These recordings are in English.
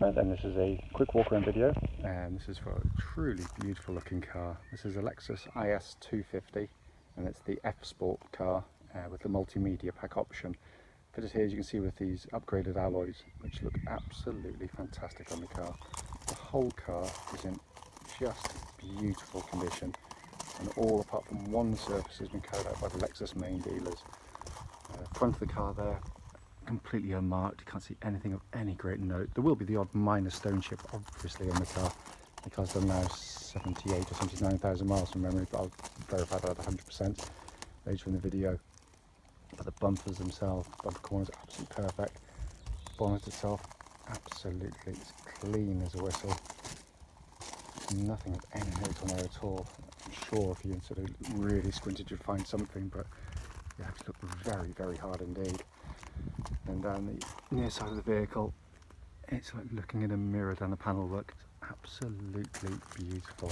Right then, this is a quick walk around video, and this is for a truly beautiful looking car. This is a Lexus IS250, and it's the F Sport car with the multimedia pack option. Fitted here, as you can see, with these upgraded alloys, which look absolutely fantastic on the car. The whole car is in just beautiful condition, and all apart from one surface has been carried out by the Lexus main dealers. Front of the car there, completely unmarked. You can't see anything of any great note. There will be the odd minor stone chip obviously on the car. The car's done now 78 or 79,000 miles from memory, but I'll verify that at 100% later in the video. But the bumpers themselves, bumper corners, absolutely perfect. Bonnet itself, absolutely, it's clean as a whistle. There's nothing of any note on there at all. I'm sure if you sort of really squinted you'd find something, but you have to look very, very hard indeed. And down the near side of the vehicle, it's like looking in a mirror down the panel work. It's absolutely beautiful.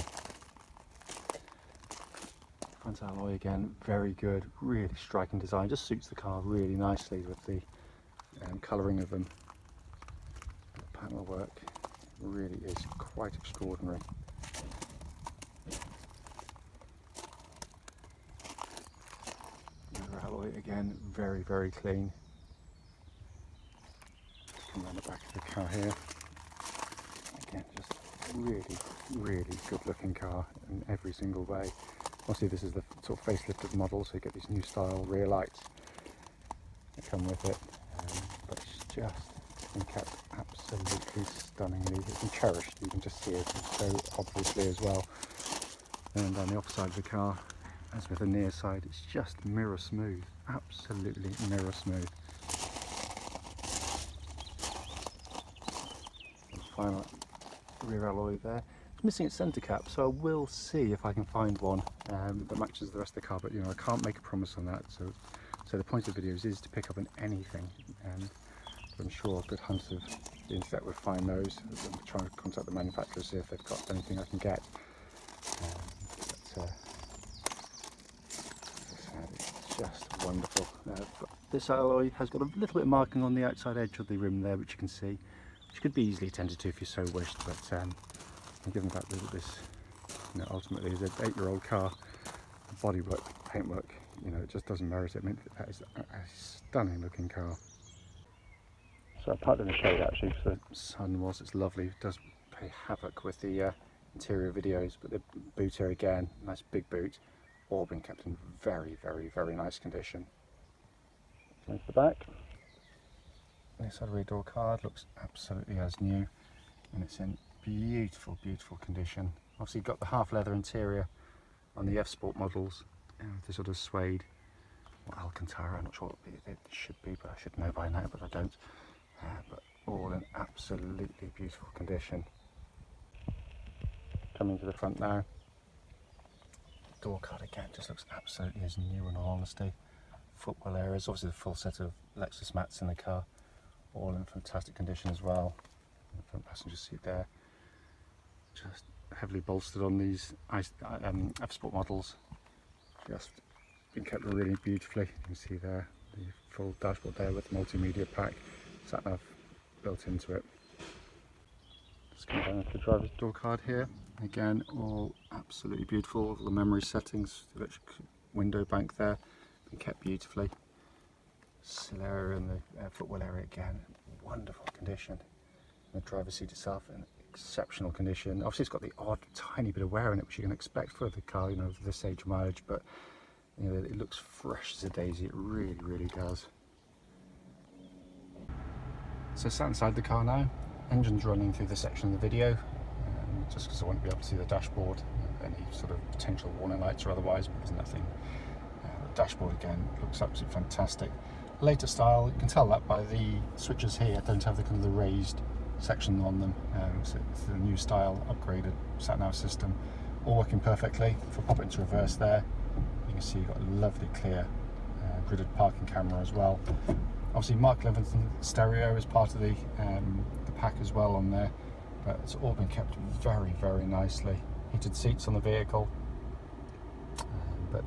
Front alloy again, very good, really striking design, just suits the car really nicely with the colouring of them. The panel work really is quite extraordinary. Leather alloy again, very, very clean. Come around the back of the car here. Again, just really, really good looking car in every single way. Obviously this is the sort of facelifted model, so you get these new style rear lights that come with it, but it's just been kept absolutely stunningly. It's been cherished, you can just see it so obviously as well. And on the opposite side of the car, as with the near side, it's just mirror smooth, absolutely mirror smooth. Final rear alloy there. It's missing its centre cap, so I will see if I can find one that matches the rest of the car, but you know, I can't make a promise on that. So the point of the videos is to pick up on anything, and I'm sure a good hunt of the internet would find those. I'm trying to contact the manufacturer, see if they've got anything I can get. But as I said, it's just wonderful. This alloy has got a little bit of marking on the outside edge of the rim there, which you can see, which could be easily attended to if you so wished, but given the fact that this, you know, ultimately is an 8-year-old car, bodywork, paintwork, you know, it just doesn't merit it. I mean, that is a stunning looking car. So I parked in the shade actually because the sun was, it's lovely, it does play havoc with the interior videos, but the boot here again, nice big boot, all been kept in very, very, very nice condition. Into the back. This side rear door card looks absolutely as new, and it's in beautiful, beautiful condition. Obviously you've got the half leather interior on the F Sport models, and the sort of suede or Alcantara, I'm not sure what it should be, but I should know by now, but I don't. But all in absolutely beautiful condition. Coming to the front now, door card again just looks absolutely as new in all honesty. Footwell areas, obviously the full set of Lexus mats in the car, all in fantastic condition as well. The front passenger seat there, just heavily bolstered on these F Sport models, just been kept really beautifully. You can see there the full dashboard there with the multimedia pack, sat nav built into it. Just come down to the driver's door card here, again all absolutely beautiful, all the memory settings, the electric window bank there, been kept beautifully. Sill area and the footwell area again, wonderful condition. The driver's seat itself in exceptional condition. Obviously it's got the odd tiny bit of wear in it, which you can expect for the car, you know, for this age mileage, but you know, it looks fresh as a daisy, it really, really does. So sat inside the car now, engine's running through this section of the video, just because I want to be able to see the dashboard, any sort of potential warning lights or otherwise, but there's nothing. The dashboard again looks absolutely fantastic. Later style, you can tell that by the switches here don't have the kind of the raised section on them, so it's the new style upgraded sat nav system, all working perfectly. If I pop it into reverse there, you can see you've got a lovely clear gridded parking camera as well. Obviously Mark Levinson stereo is part of the pack as well on there, but it's all been kept very, very nicely. Heated seats on the vehicle, but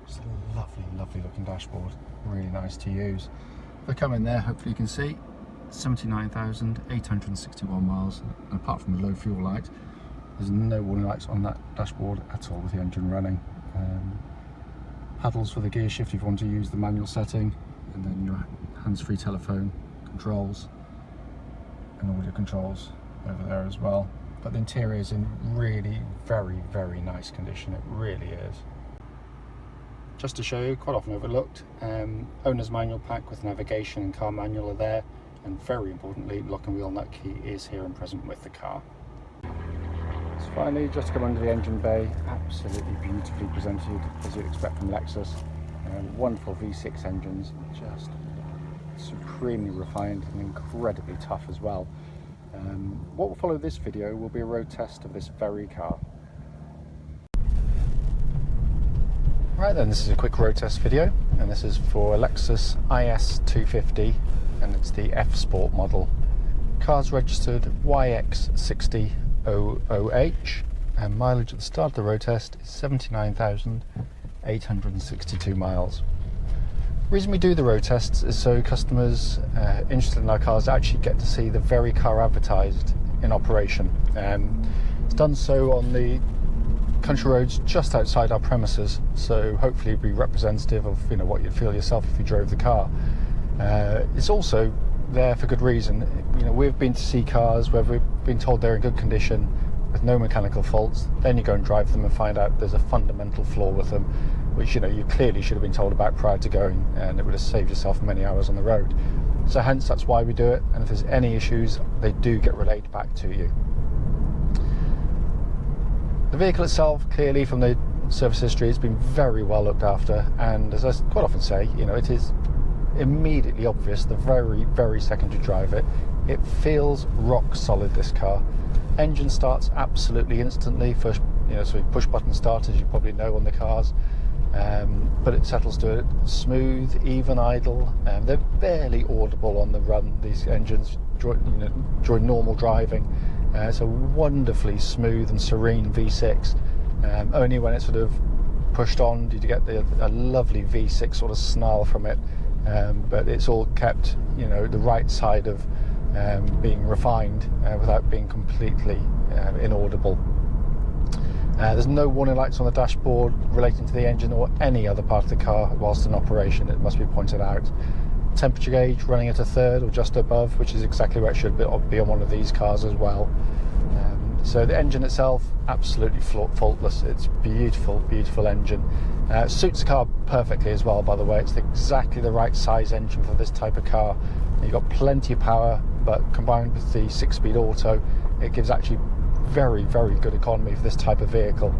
just a lovely, lovely looking dashboard, really nice to use. If I come in there, hopefully you can see 79,861 miles, and apart from the low fuel light, there's no warning lights on that dashboard at all with the engine running. Paddles for the gear shift if you want to use the manual setting, and then your hands-free telephone controls and audio controls over there as well. But the interior is in really very nice condition, it really is. Just to show you, quite often overlooked, owner's manual pack with navigation and car manual are there, and very importantly, lock and wheel nut key is here and present with the car. So finally, just to come under the engine bay, absolutely beautifully presented as you'd expect from Lexus. Wonderful V6 engines, just supremely refined and incredibly tough as well. What will follow this video will be a road test of this very car. Right then, this is a quick road test video, and this is for a Lexus IS250, and it's the F Sport model. Car's registered YX60OOH, and mileage at the start of the road test is 79,862 miles. The reason we do the road tests is so customers interested in our cars actually get to see the very car advertised in operation. It's done so on the country roads just outside our premises, so hopefully it'll be representative of what you'd feel yourself if you drove the car. It's also there for good reason. We've been to see cars where we've been told they're in good condition with no mechanical faults, then you go and drive them and find out there's a fundamental flaw with them, which you clearly should have been told about prior to going, and it would have saved yourself many hours on the road. So hence that's why we do it, and if there's any issues they do get relayed back to you. The vehicle itself, clearly from the service history, has been very well looked after, and as I quite often say, it is immediately obvious the very second you drive it. It feels rock solid, this car. Engine starts absolutely instantly. First, so push button start, as you probably know on the cars, but it settles to it smooth, even idle. They're barely audible on the run, these engines, during normal driving. It's a wonderfully smooth and serene V6. Only when it's sort of pushed on do you get a lovely V6 sort of snarl from it, but it's all kept the right side of being refined without being completely inaudible. There's no warning lights on the dashboard relating to the engine or any other part of the car whilst in operation, it must be pointed out. Temperature gauge running at a third or just above, which is exactly where it should be on one of these cars as well. So the engine itself, absolutely faultless. It's beautiful engine. Suits the car perfectly as well, by the way. It's exactly the right size engine for this type of car. You've got plenty of power, but combined with the 6-speed auto, it gives actually very good economy for this type of vehicle.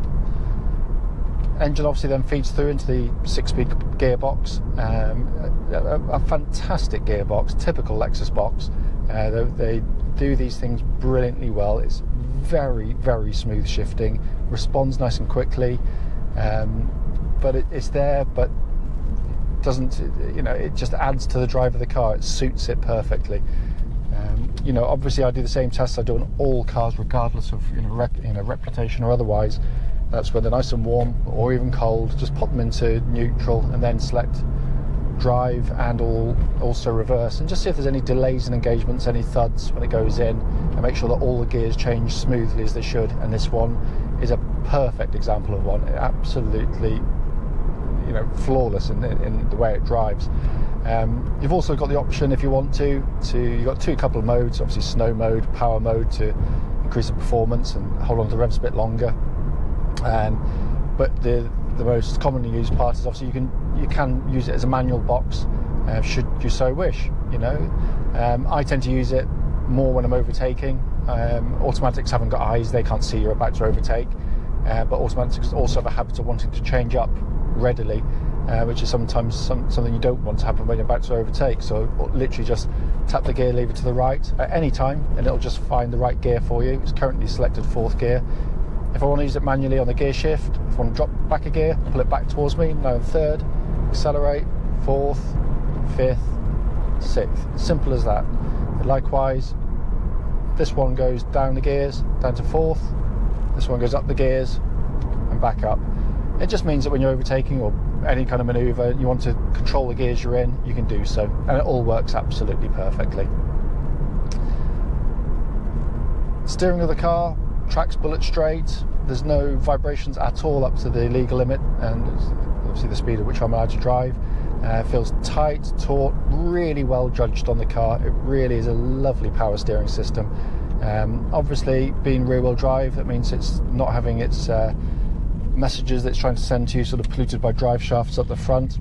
Engine obviously then feeds through into the 6-speed gearbox, a fantastic gearbox, typical Lexus box. They do these things brilliantly well. It's very smooth shifting, responds nice and quickly, but it's there, but doesn't, it just adds to the drive of the car. It suits it perfectly. Obviously I do the same tests I do on all cars, regardless of reputation or otherwise. That's when they're nice and warm or even cold, just pop them into neutral and then select drive and also reverse, and just see if there's any delays in engagements, any thuds when it goes in, and make sure that all the gears change smoothly as they should. And this one is a perfect example of one. It absolutely flawless in the way it drives. You've also got the option, if you want to you've got a couple of modes, obviously snow mode, power mode, to increase the performance and hold on to the revs a bit longer. But the most commonly used part is obviously you can use it as a manual box, should you so wish. I tend to use it more when I'm overtaking. Automatics haven't got eyes, they can't see you're about to overtake, but automatics also have a habit of wanting to change up readily, which is sometimes something you don't want to happen when you're about to overtake. So literally just tap the gear lever to the right at any time and it'll just find the right gear for you. It's currently selected 4th gear. If I want to use it manually on the gear shift, if I want to drop back a gear, pull it back towards me, now 3rd, accelerate, 4th, 5th, 6th. Simple as that. And likewise, this one goes down the gears, down to 4th, this one goes up the gears and back up. It just means that when you're overtaking or any kind of manoeuvre, you want to control the gears you're in, you can do so, and it all works absolutely perfectly. Steering of the car, tracks bullet straight. There's no vibrations at all up to the legal limit, and obviously the speed at which I'm allowed to drive. Feels tight, taut, really well judged on the car. It really is a lovely power steering system. Obviously, being rear-wheel drive, that means it's not having its messages that it's trying to send to you sort of polluted by drive shafts up the front.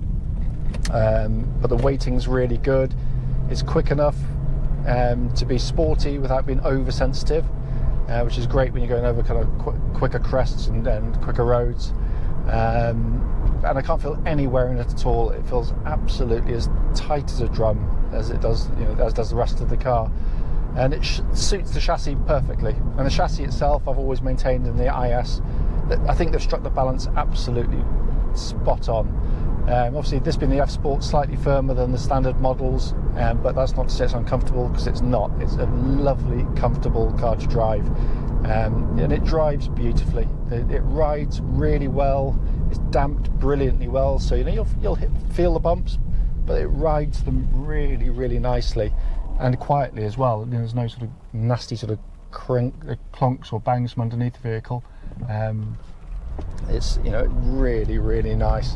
But the weighting's really good. It's quick enough to be sporty without being oversensitive, which is great when you're going over kind of quicker crests and quicker roads. And I can't feel any wear in it at all. It feels absolutely as tight as a drum as it does, as does the rest of the car. And it suits the chassis perfectly. And the chassis itself, I've always maintained in the IS, that I think they've struck the balance absolutely spot on. Obviously, this being the F Sport, slightly firmer than the standard models, but that's not to say it's uncomfortable, because it's not. It's a lovely, comfortable car to drive, and it drives beautifully. It rides really well. It's damped brilliantly well, so you'll feel the bumps, but it rides them really, really nicely and quietly as well. There's no sort of nasty sort of clonks or bangs from underneath the vehicle. It's really, really nice.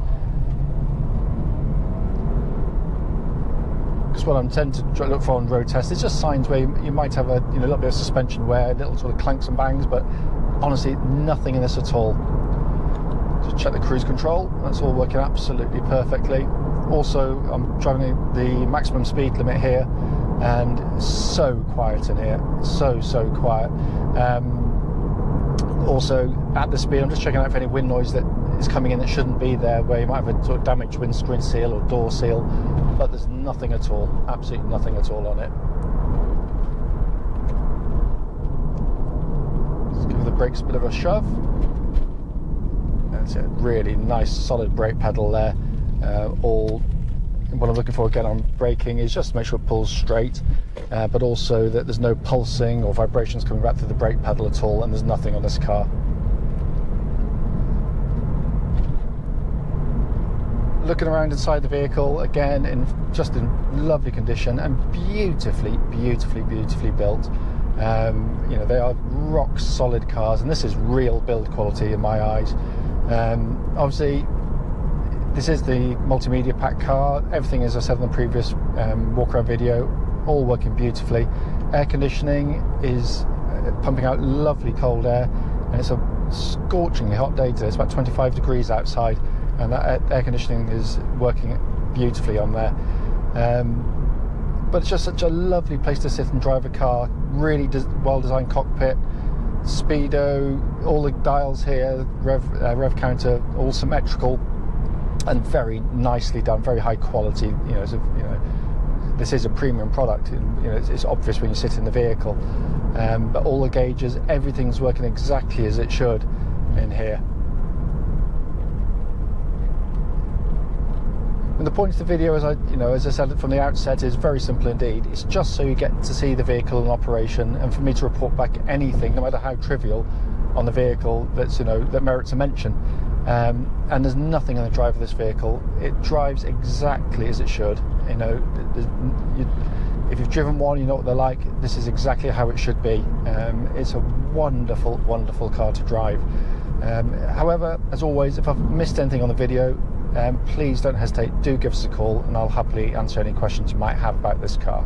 Because what I'm tending to look for on road tests is just signs where you might have a little bit of suspension wear, little sort of clanks and bangs, but honestly, nothing in this at all. Just check the cruise control. That's all working absolutely perfectly. Also, I'm driving the maximum speed limit here, and it's so quiet in here. So quiet. Also, at the speed, I'm just checking out for any wind noise that is coming in that shouldn't be there, where you might have a sort of damaged windscreen seal or door seal, but there's nothing at all, absolutely nothing at all on it. Let's give the brakes a bit of a shove. That's it, really nice solid brake pedal there. What I'm looking for again on braking is just to make sure it pulls straight, but also that there's no pulsing or vibrations coming back through the brake pedal at all, and there's nothing on this car. Looking around inside the vehicle, again, in lovely condition and beautifully built. They are rock solid cars, and this is real build quality in my eyes. Obviously, this is the multimedia pack car. Everything, as I said in the previous walk around video, all working beautifully. Air conditioning is pumping out lovely cold air, and it's a scorchingly hot day today. It's about 25 degrees outside, and that air conditioning is working beautifully on there. But it's just such a lovely place to sit and drive a car. Really well designed cockpit, speedo, all the dials here, rev counter, all symmetrical and very nicely done, very high quality. This is a premium product. It's obvious when you sit in the vehicle, but all the gauges, everything's working exactly as it should in here. And the point of the video, as I said from the outset, is very simple indeed. It's just so you get to see the vehicle in operation, and for me to report back anything, no matter how trivial, on the vehicle that merits a mention. And there's nothing on the drive of this vehicle. It drives exactly as it should. If you've driven one, you know what they're like. This is exactly how it should be. It's a wonderful, wonderful car to drive. However, as always, if I've missed anything on the video, please don't hesitate, do give us a call, and I'll happily answer any questions you might have about this car.